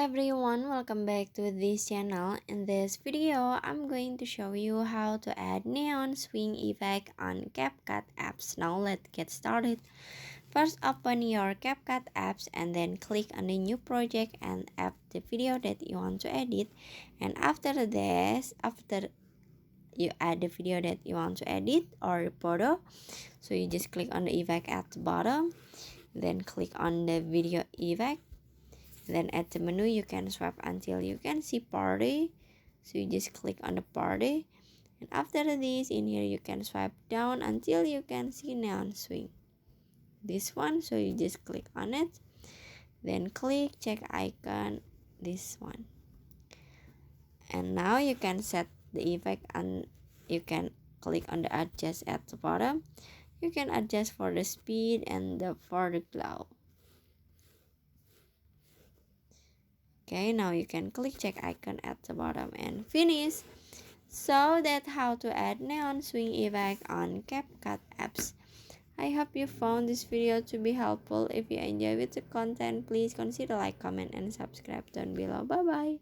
everyone, welcome back to this channel. In this video, I'm going to show you how to add neon swing effect on CapCut apps. Now let's get started. First, open your CapCut apps and then click on the new project and add the video that you want to edit. And after this, after you add the video that you want to edit or the photo, so you just click on the effect at the bottom, then click on the video effect. Then at the menu you can swipe until you can see party, so you just click on the party, and after this in here you can swipe down until you can see neon swing, this one, so you just click on it, then click check icon, this one, and now you can set the effect and you can click on the adjust at the bottom. You can adjust for the speed and for the glow. Okay, now you can click check icon at the bottom and finish. So that's how to add neon swing effect on CapCut apps. I hope you found this video to be helpful. If you enjoyed the content, please consider like, comment, and subscribe down below. Bye bye.